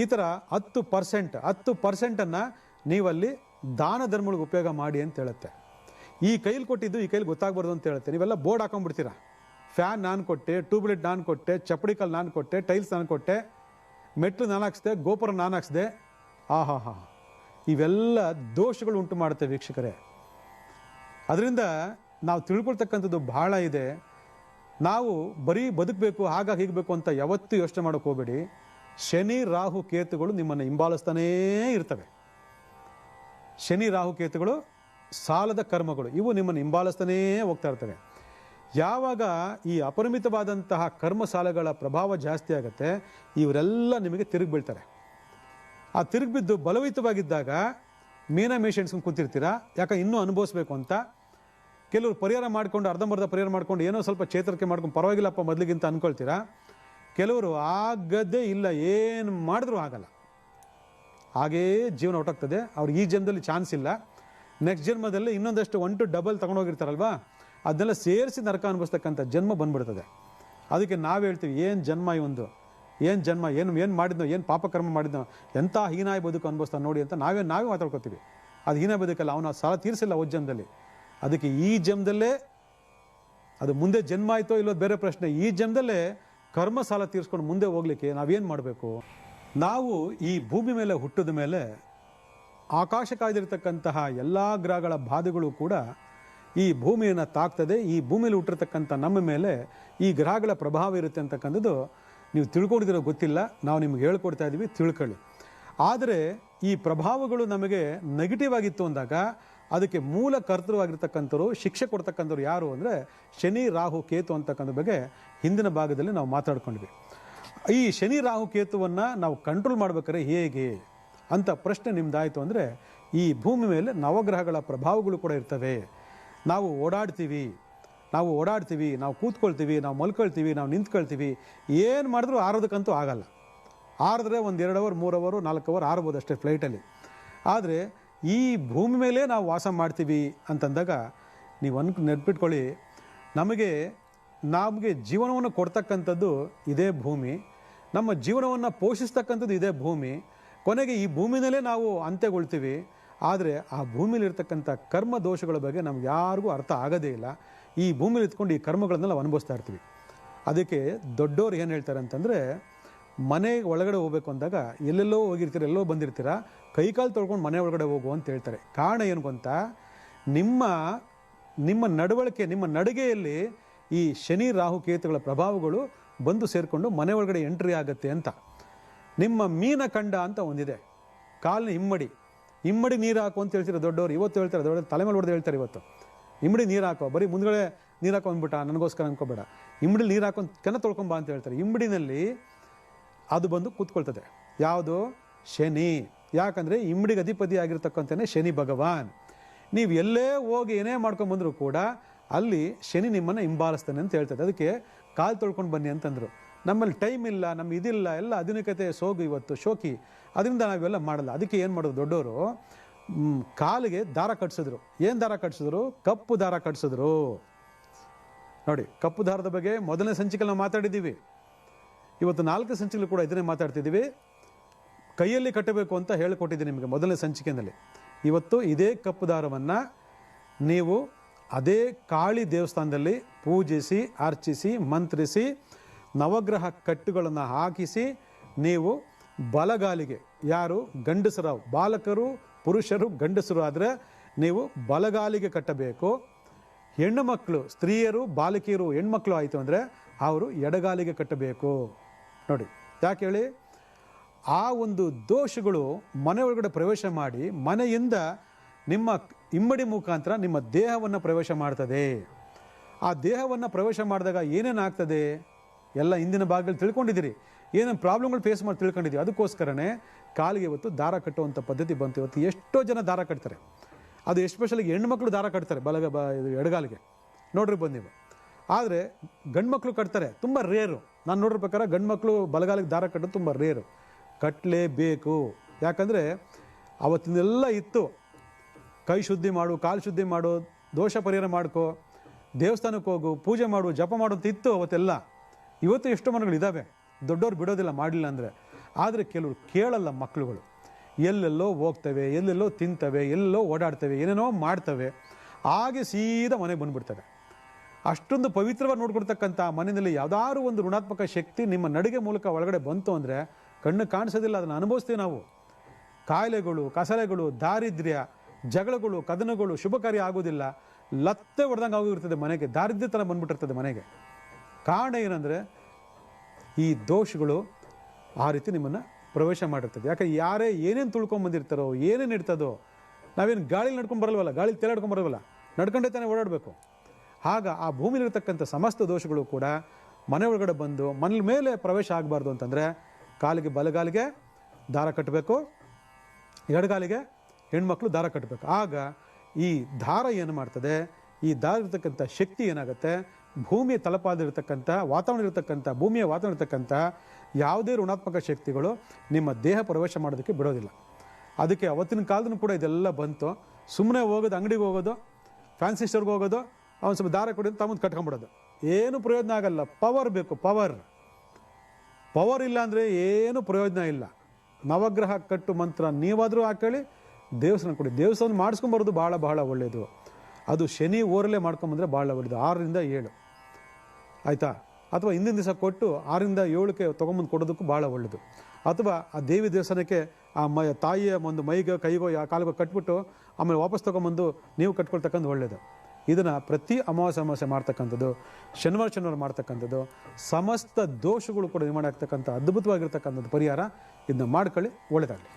ಈ ಥರ 10% ನೀವಲ್ಲಿ ದಾನ ಧರ್ಮಗಳಿಗೆ ಉಪಯೋಗ ಮಾಡಿ ಅಂತ ಹೇಳುತ್ತೆ. ಈ ಕೈಲಿ ಕೊಟ್ಟಿದ್ದು ಈ ಕೈಲಿ ಗೊತ್ತಾಗ್ಬಾರ್ದು ಅಂತ ಹೇಳುತ್ತೆ. ನೀವೆಲ್ಲ ಬೋರ್ಡ್ ಹಾಕೊಂಡ್ಬಿಡ್ತೀರಾ. ಫ್ಯಾನ್ ನಾನು ಕೊಟ್ಟೆ, ಟ್ಯೂಬ್ಲೈಟ್ ನಾನು ಕೊಟ್ಟೆ, ಚಪ್ಪಡಿ ಕಲ್ಲು ನಾನು ಕೊಟ್ಟೆ, ಟೈಲ್ಸ್ ನಾನು ಕೊಟ್ಟೆ, ಮೆಟ್ಲು ನಾನು ಹಾಕ್ಸಿದೆ, ಗೋಪುರ ನಾನು ಹಾಕ್ಸಿದೆ. ಇವೆಲ್ಲ ದೋಷಗಳು ಉಂಟು ಮಾಡುತ್ತೆ ವೀಕ್ಷಕರೇ. ಅದರಿಂದ ನಾವು ತಿಳ್ಕೊಳ್ತಕ್ಕಂಥದ್ದು ಬಹಳ ಇದೆ. ನಾವು ಬರೀ ಬದುಕಬೇಕು, ಹಾಗಾಗಿ ಹೀಗಬೇಕು ಅಂತ ಯಾವತ್ತೂ ಯೋಚನೆ ಮಾಡೋಕೆ ಹೋಗಬೇಡಿ. ಶನಿ ರಾಹು ಕೇತುಗಳು ನಿಮ್ಮನ್ನು ಹಿಂಬಾಲಿಸ್ತಾನೇ ಇರ್ತವೆ. ಶನಿ ರಾಹು ಕೇತುಗಳು ಸಾಲದ ಕರ್ಮಗಳು, ಇವು ನಿಮ್ಮನ್ನು ಹಿಂಬಾಲಿಸ್ತಾನೇ ಹೋಗ್ತಾ ಇರ್ತವೆ. ಯಾವಾಗ ಈ ಅಪರಿಮಿತವಾದಂತಹ ಕರ್ಮ ಸಾಲಗಳ ಪ್ರಭಾವ ಜಾಸ್ತಿ ಆಗುತ್ತೆ, ಇವರೆಲ್ಲ ನಿಮಗೆ ತಿರುಗಿ ಬೀಳ್ತಾರೆ. ಆ ತಿರುಗಿಬಿದ್ದು ಬಲವಿತವಾಗಿದ್ದಾಗ ಮೇಷ ಎಣ್ಸ್ಕೊಂಡು ಕೂತಿರ್ತೀರಾ. ಯಾಕೆ ಇನ್ನೂ ಅನುಭವಿಸ್ಬೇಕು ಅಂತ. ಕೆಲವರು ಪರಿಹಾರ ಮಾಡ್ಕೊಂಡು, ಅರ್ಧಂಬರ್ಧ ಪರಿಹಾರ ಮಾಡ್ಕೊಂಡು, ಏನೋ ಸ್ವಲ್ಪ ಚೇತರಿಕೆ ಮಾಡ್ಕೊಂಡು ಪರವಾಗಿಲ್ಲಪ್ಪ ಮೊದಲಿಗಿಂತ ಅಂದ್ಕೊಳ್ತೀರಾ. ಕೆಲವರು ಆಗದೇ ಇಲ್ಲ, ಏನು ಮಾಡಿದ್ರೂ ಆಗಲ್ಲ, ಹಾಗೇ ಜೀವನ ಹೊರಟಾಗ್ತದೆ. ಅವ್ರಿಗೆ ಈ ಜನ್ಮದಲ್ಲಿ ಚಾನ್ಸ್ ಇಲ್ಲ, ನೆಕ್ಸ್ಟ್ ಜನ್ಮದಲ್ಲಿ ಇನ್ನೊಂದಷ್ಟು 1 to 2 ತಗೊಂಡೋಗಿರ್ತಾರಲ್ವಾ, ಅದನ್ನೆಲ್ಲ ಸೇರಿಸಿ ನರಕ ಅನುಭವಿಸ್ತಕ್ಕಂಥ ಜನ್ಮ ಬಂದ್ಬಿಡ್ತದೆ. ಅದಕ್ಕೆ ನಾವು ಹೇಳ್ತೀವಿ, ಏನು ಜನ್ಮ ಇವೊಂದು, ಏನು ಜನ್ಮ, ಏನು ಮಾಡಿದ್ನೋ, ಏನು ಪಾಪಕರ್ಮ ಮಾಡಿದ್ನೋ, ಎಂಥ ಹೀನಾಯ ಬದುಕು ಅನುಭವಿಸ್ತಾನೆ ನೋಡಿ ಅಂತ ನಾವೇ ಮಾತಾಡ್ಕೋತೀವಿ. ಅದು ಹೀನಾಯ ಬದುಕಲ್ಲ, ಅವನು ಸಾಲ ತೀರಿಸಿಲ್ಲ ಹೋದ ಜನ್ಮದಲ್ಲಿ. ಅದಕ್ಕೆ ಈ ಜನ್ಮದಲ್ಲೇ, ಅದು ಮುಂದೆ ಜನ್ಮ ಆಯಿತೋ ಇಲ್ಲೋ ಬೇರೆ ಪ್ರಶ್ನೆ, ಈ ಜನ್ಮದಲ್ಲೇ ಕರ್ಮ ಸಾಲ ತೀರಿಸ್ಕೊಂಡು ಮುಂದೆ ಹೋಗ್ಲಿಕ್ಕೆ ನಾವೇನು ಮಾಡಬೇಕು? ನಾವು ಈ ಭೂಮಿ ಮೇಲೆ ಹುಟ್ಟಿದ ಮೇಲೆ ಆಕಾಶ ಕಾಯ್ದಿರ್ತಕ್ಕಂತಹ ಎಲ್ಲ ಗ್ರಹಗಳ ಬಾಧೆಗಳು ಕೂಡ ಈ ಭೂಮಿಯನ್ನು ತಾಕ್ತದೆ. ಈ ಭೂಮಿಯಲ್ಲಿ ಹುಟ್ಟಿರ್ತಕ್ಕಂಥ ನಮ್ಮ ಮೇಲೆ ಈ ಗ್ರಹಗಳ ಪ್ರಭಾವ ಇರುತ್ತೆ ಅಂತಕ್ಕಂಥದ್ದು ನೀವು ತಿಳ್ಕೊಂಡಿರೋ ಗೊತ್ತಿಲ್ಲ, ನಾವು ನಿಮ್ಗೆ ಹೇಳ್ಕೊಡ್ತಾ ಇದ್ದೀವಿ, ತಿಳ್ಕೊಳ್ಳಿ. ಆದರೆ ಈ ಪ್ರಭಾವಗಳು ನಮಗೆ ನೆಗೆಟಿವ್ ಆಗಿತ್ತು ಅಂದಾಗ ಅದಕ್ಕೆ ಮೂಲ ಕರ್ತೃವಾಗಿರ್ತಕ್ಕಂಥವ್ರು, ಶಿಕ್ಷೆ ಕೊಡ್ತಕ್ಕಂಥವ್ರು ಯಾರು ಅಂದರೆ ಶನಿ ರಾಹು ಕೇತು ಅಂತಕ್ಕಂಥ ಬಗ್ಗೆ ಹಿಂದಿನ ಭಾಗದಲ್ಲಿ ನಾವು ಮಾತಾಡ್ಕೊಂಡ್ವಿ. ಈ ಶನಿ ರಾಹು ಕೇತುವನ್ನು ನಾವು ಕಂಟ್ರೋಲ್ ಮಾಡ್ಬೇಕಾದ್ರೆ ಹೇಗೆ ಅಂತ ಪ್ರಶ್ನೆ ನಿಮ್ದಾಯಿತು ಅಂದರೆ, ಈ ಭೂಮಿ ಮೇಲೆ ನವಗ್ರಹಗಳ ಪ್ರಭಾವಗಳು ಕೂಡ ಇರ್ತವೆ. ನಾವು ಓಡಾಡ್ತೀವಿ, ನಾವು ಕೂತ್ಕೊಳ್ತೀವಿ, ನಾವು ಮಲ್ಕೊಳ್ತೀವಿ, ನಾವು ನಿಂತ್ಕೊಳ್ತೀವಿ, ಏನು ಮಾಡಿದ್ರೂ ಆರೋದಕ್ಕಂತೂ ಆಗಲ್ಲ. ಆರಿದ್ರೆ ಒಂದು 2 hour 3 hour 4 hour ಆರ್ಬೋದು ಅಷ್ಟೇ ಫ್ಲೈಟಲ್ಲಿ. ಆದರೆ ಈ ಭೂಮಿ ಮೇಲೆ ನಾವು ವಾಸ ಮಾಡ್ತೀವಿ ಅಂತಂದಾಗ ನೀವು ನೆನ್ಪಿಟ್ಕೊಳ್ಳಿ, ನಮಗೆ ಜೀವನವನ್ನು ಕೊಡ್ತಕ್ಕಂಥದ್ದು ಇದೇ ಭೂಮಿ, ನಮ್ಮ ಜೀವನವನ್ನು ಪೋಷಿಸ್ತಕ್ಕಂಥದ್ದು ಇದೇ ಭೂಮಿ. ಕೊನೆಗೆ ಈ ಭೂಮಿನಲ್ಲೇ ನಾವು ಅಂತ್ಯಗೊಳ್ತೀವಿ. ಆದರೆ ಆ ಭೂಮಿಲಿರ್ತಕ್ಕಂಥ ಕರ್ಮ ದೋಷಗಳ ಬಗ್ಗೆ ನಮ್ಗೆ ಯಾರಿಗೂ ಅರ್ಥ ಆಗೋದೇ ಇಲ್ಲ. ಈ ಭೂಮಿಲಿ ಇತ್ಕೊಂಡು ಈ ಕರ್ಮಗಳನ್ನ ನಾವು ಅನುಭವಿಸ್ತಾ ಇರ್ತೀವಿ. ಅದಕ್ಕೆ ದೊಡ್ಡವ್ರು ಏನು ಹೇಳ್ತಾರೆ ಅಂತಂದರೆ, ಮನೆ ಒಳಗಡೆ ಹೋಗ್ಬೇಕು ಅಂದಾಗ ಎಲ್ಲೆಲ್ಲೋ ಹೋಗಿರ್ತೀರ, ಎಲ್ಲೋ ಬಂದಿರ್ತೀರ, ಕೈಕಾಲು ತೊಳ್ಕೊಂಡು ಮನೆ ಒಳಗಡೆ ಹೋಗು ಅಂತ ಹೇಳ್ತಾರೆ. ಕಾರಣ ಏನು ಗೊತ್ತ, ನಿಮ್ಮ ನಡವಳಿಕೆ, ನಿಮ್ಮ ನಡಿಗೆಯಲ್ಲಿ ಈ ಶನಿ ರಾಹು ಕೇತುಗಳ ಪ್ರಭಾವಗಳು ಬಂದು ಸೇರಿಕೊಂಡು ಮನೆ ಒಳಗಡೆ ಎಂಟ್ರಿ ಆಗುತ್ತೆ ಅಂತ. ನಿಮ್ಮ ಮೀನಖಂಡ ಅಂತ ಒಂದಿದೆ, ಕಾಲಿನ ಇಮ್ಮಡಿ ನೀರು ಹಾಕು ಅಂತ ಹೇಳ್ತೀರ ದೊಡ್ಡವರು. ಇವತ್ತು ಹೇಳ್ತಾರೆ, ದೊಡ್ಡ ತಲೆ ಮೇಲೆ ಹೊಡೆದು ಹೇಳ್ತಾರೆ, ಇವತ್ತು ಇಮ್ಮಡಿ ನೀರು ಹಾಕೋ, ಬರೀ ಮುಂದ್ಗಡೆ ನೀರು ಹಾಕೋ ಅಂದ್ಬಿಟ್ಟ, ನನಗೋಸ್ಕರ ಅನ್ಕೋಬೇಡ, ಇಮ್ಮಡಿ ನೀರು ಹಾಕೊಂಡು ಕೆನ ತೊಳ್ಕೊಂಬ ಅಂತ ಹೇಳ್ತಾರೆ. ಇಮ್ಮಡಿನಲ್ಲಿ ಅದು ಬಂದು ಕೂತ್ಕೊಳ್ತದೆ. ಯಾವುದು? ಶನಿ. ಯಾಕಂದರೆ ಇಮ್ಮಡಿಗೆ ಅಧಿಪತಿ ಆಗಿರ್ತಕ್ಕಂಥನೇ ಶನಿ ಭಗವಾನ್. ನೀವು ಎಲ್ಲೇ ಹೋಗಿ ಏನೇ ಮಾಡ್ಕೊಂಬಂದರೂ ಕೂಡ ಅಲ್ಲಿ ಶನಿ ನಿಮ್ಮನ್ನು ಹಿಂಬಾಲಿಸ್ತಾನೆ ಅಂತ ಹೇಳ್ತದೆ. ಅದಕ್ಕೆ ಕಾಲು ತೊಳ್ಕೊಂಡು ಬನ್ನಿ ಅಂತಂದರು. ನಮ್ಮಲ್ಲಿ ಟೈಮ್ ಇಲ್ಲ, ನಮ್ಮ ಇದಿಲ್ಲ, ಎಲ್ಲ ಆಧುನಿಕತೆ ಸೋಗು, ಇವತ್ತು ಶೋಕಿ, ಅದರಿಂದ ನಾವೆಲ್ಲ ಮಾಡಲ್ಲ. ಅದಕ್ಕೆ ಏನು ಮಾಡೋದು ದೊಡ್ಡವರು, ಕಾಲಿಗೆ ದಾರ ಕಟ್ಸಿದ್ರು. ಏನು ದಾರ ಕಟ್ಸಿದ್ರು? ಕಪ್ಪು ದಾರ ಕಟ್ಸಿದ್ರು. ನೋಡಿ, ಕಪ್ಪು ದಾರದ ಬಗ್ಗೆ ಮೊದಲನೇ ಸಂಚಿಕೆ ನಾವು ಮಾತಾಡಿದ್ದೀವಿ. ಇವತ್ತು 4 ಸಂಚಿಕೆಗಳು ಕೂಡ ಇದನ್ನೇ ಮಾತಾಡ್ತಿದ್ದೀವಿ. ಕೈಯಲ್ಲಿ ಕಟ್ಟಬೇಕು ಅಂತ ಹೇಳಿಕೊಟ್ಟಿದ್ದೀನಿ ನಿಮಗೆ ಮೊದಲನೇ ಸಂಚಿಕೆಯಲ್ಲಿ. ಇವತ್ತು ಇದೇ ಕಪ್ಪು ದಾರವನ್ನು ನೀವು ಅದೇ ಕಾಳಿ ದೇವಸ್ಥಾನದಲ್ಲಿ ಪೂಜಿಸಿ, ಅರ್ಚಿಸಿ, ಮಂತ್ರಿಸಿ, ನವಗ್ರಹ ಕಟ್ಟುಗಳನ್ನು ಹಾಕಿಸಿ, ನೀವು ಬಲಗಾಲಿಗೆ, ಯಾರು ಗಂಡಸರ ಬಾಲಕರು, ಪುರುಷರು, ಗಂಡಸರು ಆದರೆ ನೀವು ಬಲಗಾಲಿಗೆ ಕಟ್ಟಬೇಕು. ಹೆಣ್ಣು ಮಕ್ಕಳು, ಸ್ತ್ರೀಯರು, ಬಾಲಕಿಯರು, ಹೆಣ್ಮಕ್ಳು ಆಯಿತು ಅಂದರೆ ಅವರು ಎಡಗಾಲಿಗೆ ಕಟ್ಟಬೇಕು. ನೋಡಿ, ಯಾಕೆ ಹೇಳಿ? ಆ ಒಂದು ದೋಷಗಳು ಮನೆ ಒಳಗಡೆ ಪ್ರವೇಶ ಮಾಡಿ ಮನೆಯಿಂದ ನಿಮ್ಮ ಇಮ್ಮಡಿ ಮುಖಾಂತರ ನಿಮ್ಮ ದೇಹವನ್ನು ಪ್ರವೇಶ ಮಾಡ್ತದೆ. ಆ ದೇಹವನ್ನು ಪ್ರವೇಶ ಮಾಡಿದಾಗ ಏನೇನಾಗ್ತದೆ ಎಲ್ಲ ಹಿಂದಿನ ಭಾಗದಲ್ಲಿ ತಿಳ್ಕೊಂಡಿದ್ದೀರಿ. ಏನೇನು ಪ್ರಾಬ್ಲಮ್ಗಳು ಫೇಸ್ ಮಾಡಿ ತಿಳ್ಕೊಂಡಿದ್ದೀವಿ. ಅದಕ್ಕೋಸ್ಕರನೇ ಕಾಲಿಗೆ ಇವತ್ತು ದಾರ ಕಟ್ಟುವಂಥ ಪದ್ಧತಿ ಬಂತು. ಇವತ್ತು ಎಷ್ಟೋ ಜನ ದಾರ ಕಟ್ತಾರೆ. ಅದು ಎಸ್ಪೆಷಲಿ ಹೆಣ್ಮಕ್ಳು ದಾರ ಕಟ್ತಾರೆ ಎಡಗಾಲಿಗೆ. ನೋಡ್ರಿ ಬಂದು ನೀವು. ಆದರೆ ಗಂಡ್ಮಕ್ಳು ಕಟ್ತಾರೆ, ತುಂಬ ರೇರು. ನಾನು ನೋಡಿರೋ ಪ್ರಕಾರ ಗಂಡ್ಮಕ್ಳು ಬಲಗಾಲಿಗೆ ದಾರ ಕಟ್ಟೋದು ತುಂಬ ರೇರು. ಕಟ್ಟಲೇಬೇಕು. ಯಾಕಂದರೆ ಅವತ್ತಿನೆಲ್ಲ ಇತ್ತು, ಕೈ ಶುದ್ಧಿ ಮಾಡು, ಕಾಲು ಶುದ್ಧಿ ಮಾಡು, ದೋಷ ಪರಿಹಾರ ಮಾಡ್ಕೋ, ದೇವಸ್ಥಾನಕ್ಕೆ ಹೋಗು, ಪೂಜೆ ಮಾಡು, ಜಪ ಮಾಡು ಅಂತ ಇತ್ತು ಅವತ್ತೆಲ್ಲ. ಇವತ್ತು ಎಷ್ಟೋ ಮನೆಗಳಿದ್ದಾವೆ, ದೊಡ್ಡವ್ರು ಬಿಡೋದಿಲ್ಲ ಮಾಡಲಿಲ್ಲ ಅಂದರೆ. ಆದರೆ ಕೆಲವರು ಕೇಳಲ್ಲ ಮಕ್ಕಳುಗಳು. ಎಲ್ಲೆಲ್ಲೋ ಹೋಗ್ತವೆ, ಎಲ್ಲೆಲ್ಲೋ ತಿಂತವೆ, ಎಲ್ಲೆಲ್ಲೋ ಓಡಾಡ್ತವೆ, ಏನೇನೋ ಮಾಡ್ತವೆ, ಹಾಗೆ ಸೀದಾ ಮನೆಗೆ ಬಂದುಬಿಡ್ತವೆ. ಅಷ್ಟೊಂದು ಪವಿತ್ರವಾಗಿ ನೋಡ್ಕೊಡ್ತಕ್ಕಂಥ ಮನೆಯಲ್ಲಿ ಯಾವುದಾದ್ರು ಒಂದು ಋಣಾತ್ಮಕ ಶಕ್ತಿ ನಿಮ್ಮ ನಡಿಗೆ ಮೂಲಕ ಒಳಗಡೆ ಬಂತು ಅಂದರೆ ಕಣ್ಣು ಕಾಣಿಸೋದಿಲ್ಲ, ಅದನ್ನು ಅನುಭವಿಸ್ತೀವಿ ನಾವು. ಕಾಯಿಲೆಗಳು, ಕಸಲೆಗಳು, ದಾರಿದ್ರ್ಯ, ಜಗಳಗಳು, ಕದನಗಳು, ಶುಭ ಕಾರ್ಯ ಆಗೋದಿಲ್ಲ, ಲತ್ತೆ ಹೊಡೆದಂಗೆ ಆಗೋಗಿರ್ತದೆ ಮನೆಗೆ, ದಾರಿದ್ರ್ಯ ಥರ ಬಂದ್ಬಿಟ್ಟಿರ್ತದೆ ಮನೆಗೆ. ಕಾರಣ ಏನಂದರೆ ಈ ದೋಷಗಳು ಆ ರೀತಿ ನಿಮ್ಮನ್ನು ಪ್ರವೇಶ ಮಾಡಿರ್ತದೆ. ಯಾಕೆ ಯಾರೇ ಏನೇನು ತುಳ್ಕೊಂಬಂದಿರ್ತಾರೋ, ಏನೇನು ಇರ್ತದೋ, ನಾವೇನು ಗಾಳಿಲಿ ನಡ್ಕೊಂಡು ಬರಲ್ವಲ್ಲ, ಗಾಳಿಲಿ ತೇಲಾಡ್ಕೊಂಡು ಬರಲ್ವಲ್ಲ, ನಡ್ಕೊಂಡೇ ತಾನೇ ಓಡಾಡಬೇಕು. ಆಗ ಆ ಭೂಮಿಲಿರ್ತಕ್ಕಂಥ ಸಮಸ್ತ ದೋಷಗಳು ಕೂಡ ಮನೆ ಒಳಗಡೆ ಬಂದು ಮನೆ ಮೇಲೆ ಪ್ರವೇಶ ಆಗಬಾರ್ದು ಅಂತಂದರೆ ಕಾಲಿಗೆ ಬಲಗಾಲಿಗೆ ದಾರ ಕಟ್ಟಬೇಕು, ಎಡಗಾಲಿಗೆ ಹೆಣ್ಮಕ್ಳು ದಾರ ಕಟ್ಟಬೇಕು. ಆಗ ಈ ದಾರ ಏನು ಮಾಡ್ತದೆ, ಈ ದಾರ ಇರ್ತಕ್ಕಂಥ ಶಕ್ತಿ ಏನಾಗುತ್ತೆ, ಭೂಮಿಯ ತಲಪಾದಿರ್ತಕ್ಕಂಥ ವಾತಾವರಣ ಇರತಕ್ಕಂಥ, ಭೂಮಿಯ ವಾತಾವರಣ ಇರತಕ್ಕಂಥ ಯಾವುದೇ ಋಣಾತ್ಮಕ ಶಕ್ತಿಗಳು ನಿಮ್ಮ ದೇಹ ಪ್ರವೇಶ ಮಾಡೋದಕ್ಕೆ ಬಿಡೋದಿಲ್ಲ. ಅದಕ್ಕೆ ಅವತ್ತಿನ ಕಾಲದೂ ಕೂಡ ಇದೆಲ್ಲ ಬಂತು. ಸುಮ್ಮನೆ ಹೋಗೋದು, ಅಂಗಡಿಗೆ ಹೋಗೋದು, ಫ್ಯಾನ್ಸಿ ಸ್ಟೋರ್ಗೆ ಹೋಗೋದು, ಅವನು ಸ್ವಲ್ಪ ದಾರ ಕೊಡಿ ತಮ್ಮದು ಕಟ್ಕೊಂಬಿಡೋದು, ಏನು ಪ್ರಯೋಜನ ಆಗಲ್ಲ. ಪವರ್ ಬೇಕು, ಪವರ್ ಇಲ್ಲ ಅಂದರೆ ಏನು ಪ್ರಯೋಜನ ಇಲ್ಲ. ನವಗ್ರಹ ಕಟ್ಟು ಮಂತ್ರ ನೀವಾದರೂ ಹಾಕೊಳ್ಳಿ, ದೇವಸ್ಥಾನ ಕೊಡಿ, ದೇವಸ್ಥಾನ ಮಾಡಿಸ್ಕೊಂಬರೋದು ಭಾಳ ಬಹಳ ಒಳ್ಳೆಯದು. ಅದು ಶನಿ ಓರಲ್ಲೇ ಮಾಡ್ಕೊಂಬಂದರೆ ಭಾಳ ಒಳ್ಳೆಯದು. 6 ರಿಂದ 7 ಆಯಿತಾ, ಅಥವಾ ಹಿಂದಿನ ದಿವಸ ಕೊಟ್ಟು 6 ರಿಂದ 7ಕ್ಕೆ ತೊಗೊಂಬಂದು ಕೊಡೋದಕ್ಕೂ ಭಾಳ ಒಳ್ಳೆಯದು. ಅಥವಾ ಆ ದೇವಿ ದೇವಸ್ಥಾನಕ್ಕೆ ಆ ತಾಯಿಯ ಒಂದು ಮೈಗೋ ಕೈಗೋ ಕಾಲಿಗೋ ಕಟ್ಬಿಟ್ಟು ಆಮೇಲೆ ವಾಪಸ್ ತೊಗೊಂಬಂದು ನೀವು ಕಟ್ಕೊಳ್ತಕ್ಕಂಥ ಒಳ್ಳೆಯದು. ಇದನ್ನು ಪ್ರತಿ ಅಮಾವಾಸ್ಯೆ ಮಾಡ್ತಕ್ಕಂಥದ್ದು, ಶನಿವಾರ ಮಾಡ್ತಕ್ಕಂಥದ್ದು, ಸಮಸ್ತ ದೋಷಗಳು ಕೂಡ ನಿರ್ಮಾಣ ಆಗ್ತಕ್ಕಂಥ ಅದ್ಭುತವಾಗಿರ್ತಕ್ಕಂಥದ್ದು ಪರಿಹಾರ. ಇದನ್ನ ಮಾಡ್ಕೊಳ್ಳಿ, ಒಳ್ಳೆಯದಾಗಲಿ.